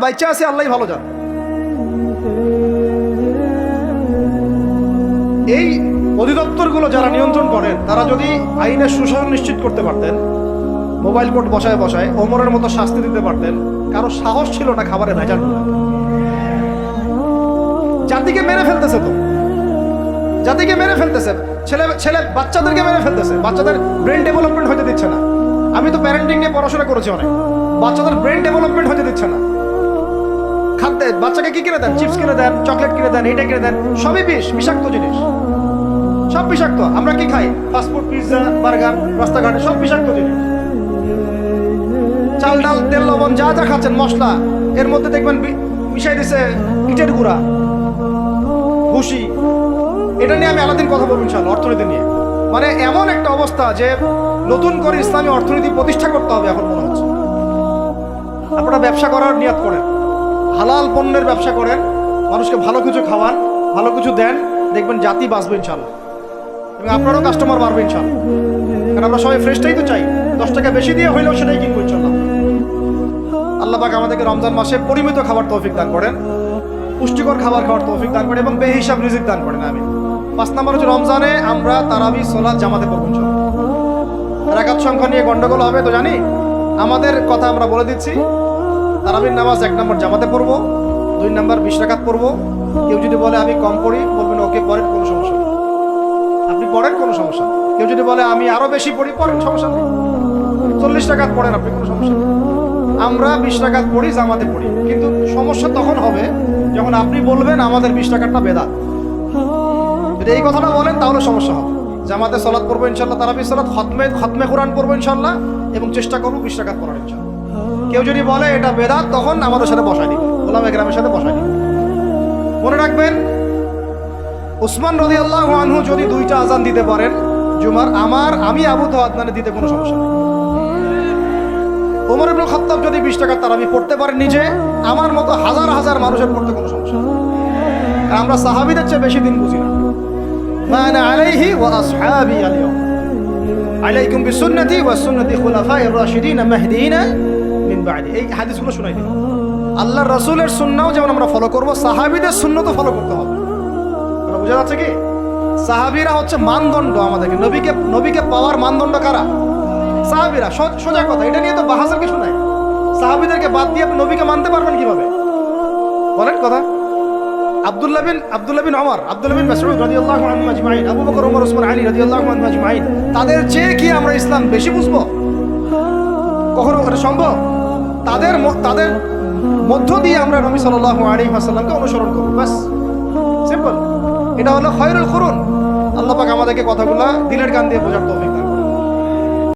বাইচা আছি আল্লাহ ভালো জান। এই অধিদপ্তরগুলো যারা নিয়ন্ত্রণ করেন তারা যদি আইনের সুশাসন নিশ্চিত করতে পারতেন, মোবাইল কোর্ট বসায় বসায় ওমরের মতো শাস্তি দিতে পারতেন, কারো সাহস ছিল না খাবারে ভেজাল করে। জাতিকে মেরে ফেলতেছে, তো জাতিকে মেরে ফেলতেছে, ছেলে বাচ্চাদেরকে মেরে ফেলতেছে, বাচ্চাদের ব্রেন ডেভেলপমেন্ট হতে দিচ্ছে না। আমি তো প্যারেন্টিং নিয়ে পড়াশোনা করেছি অনেক, বাচ্চাদের ব্রেন ডেভেলপমেন্ট হতে দিচ্ছে না। খাদ্যে বাচ্চাকে কি কিনে দেন? চিপস কিনে দেন, চকলেট কিনে দেন, এটা কিনে দেন, সবই বিষাক্ত জিনিস, সব বিষাক্ত। আমরা কি খাই? ফাস্টফুড, পিৎজা, বার্গার, রাস্তাঘাটে সব বিষাক্ত জিনিস। চাল ডাল তেল লবণ যা যা খাচ্ছেন মশলা, এর মধ্যে দেখবেন মিশাই দিছে ইটের গুঁড়া, ভুসি। এটা নিয়ে আমি আলাদিন কথা বলবো ইনশাআল্লাহ, অর্থনীতি নিয়ে। মানে এমন একটা অবস্থা যে নতুন করে ইসলামী অর্থনীতি প্রতিষ্ঠা করতে হবে এখন মনে হচ্ছে। আপনারা ব্যবসা করার নিয়ত করেন, হালাল পণ্যের ব্যবসা করেন, মানুষকে ভালো কিছু খাওয়ান, ভালো কিছু দেন, দেখবেন জাতি বাঁচবে ইনশাআল্লাহ, এবং আপনারও কাস্টমার বাড়বে ইনশাআল্লাহ। কারণ আমরা সবাই ফ্রেশটাই তো চাই, 10 টাকা বেশি দিয়ে হইলেও সেটাই কিনবো ইনশাআল্লাহ। আল্লাহ পাক আমাদেরকে রমজান মাসে পরিমিত খাবার তৌফিক দান করেন, পুষ্টিকর খাবার খাওয়ার তৌফিক দান করেন এবং বেহিসাব রিজিক দান করেন। আমি 5 নম্বর হচ্ছে রমজানে আমরা তারাবি সালাত জামাতে পড়ব ইনশাআল্লাহ। রাকাত সংখ্যা নিয়ে গন্ডগোল হবে তো জানি, আমাদের কথা আমরা বলে দিচ্ছি। তারাবির নামাজ 1 নম্বর জামাতে পড়বো, 2 নম্বর 20 রাকাত পড়বো। কেউ যদি বলে আমি কম পড়ি, বলবেন ওকে পড়েন, কোনো সমস্যা নেই, আপনি পড়েন, কোনো সমস্যা নেই। কেউ যদি বলে আমি আরো বেশি পড়ি, পড়েন, সমস্যা নেই, 40 রাকাত পড়েন আপনি, কোনো সমস্যা নেই। আমরা 20 রাকাত পড়ি, জামাতে পড়ি। কিন্তু সমস্যা তখন হবে যখন আপনি বলবেন আমাদের 20 রাকাতটা বেদাত। যদি এই কথাটা বলেন তাহলে সমস্যা হবে। জামাতে সালাত পড়বো ইনশাআল্লাহ, তারাবি সালাত, খতমে কোরআন পড়বো ইনশাআল্লাহ, এবং চেষ্টা করবো 20 রাকাত পড়ার ইনশাআল্লাহ। কেউ যদি বলে এটা বেদাত, তখন আমাদের সাথে বসাই দিবে, ওলামা কেরামের সাথে বসাই দিবে। মনে রাখবেন, উসমান রাদিয়াল্লাহু আনহু যদি 2টা আজান দিতে পারেন জুমার, আমি আবু আদনানে দিতে কোনো সমস্যা নেই। ওমর ইবনে খাত্তাব যদি 20 টাকা তারাবি পড়তে পারেন নিজে, আমার মতো হাজার হাজার মানুষের পড়তে কোনো সমস্যা নেই। আর আমরা সাহাবীদের চেয়ে বেশি দিন বুঝি না। মা আনা আলাইহি ওয়া আসহাবি আল-ইয়াউম আলাইকুম বিসুন্নতি ওয়া সুন্নতি খুলাফায়ে রাশিদিন মাহদিয়িন মিন বা'দি। এই হাদিসগুলো শোনাই দিন। আল্লাহর রাসূলের সুন্নাহও যেমন আমরা ফলো করব, সাহাবীদের সুন্নাতও ফলো করতে হবে। এটা বোঝা যাচ্ছে কি? সাহাবীরা হচ্ছে মানদণ্ড আমাদেরকে, নবীকে পাওয়ার মানদণ্ড কারা? সাহাবীরা। সোজা কথা, এটা নিয়ে তো বাহাসের কিছু নাই। সাহাবীদেরকে বাদ দিয়ে আপনি নবীকে মানতে পারবেন কিভাবে? বলেন কথা। আব্দুল্লাহ বিন ওমর, আব্দুল্লাহ বিন মাসউদ রাদিয়াল্লাহু আনহু আজমাইন, আবু বকর, ওমর, ওসমান, আলী রাদিয়াল্লাহু আনহু আজমাইন, তাদের চেয়ে কি আমরা ইসলাম বেশি বুঝবো? কখনো এটা সম্ভব? তাদের মধ্য দিয়ে আমরা নবী সাল্লাল্লাহু আলাইহি ওয়াসাল্লামকে অনুসরণ করব, বাস, সিম্পল। এটা হলো খায়রুল কুরুন। আল্লাহ পাক আমাদেরকে কথাগুলা দিলের কান দিয়ে বোঝার তৌফিক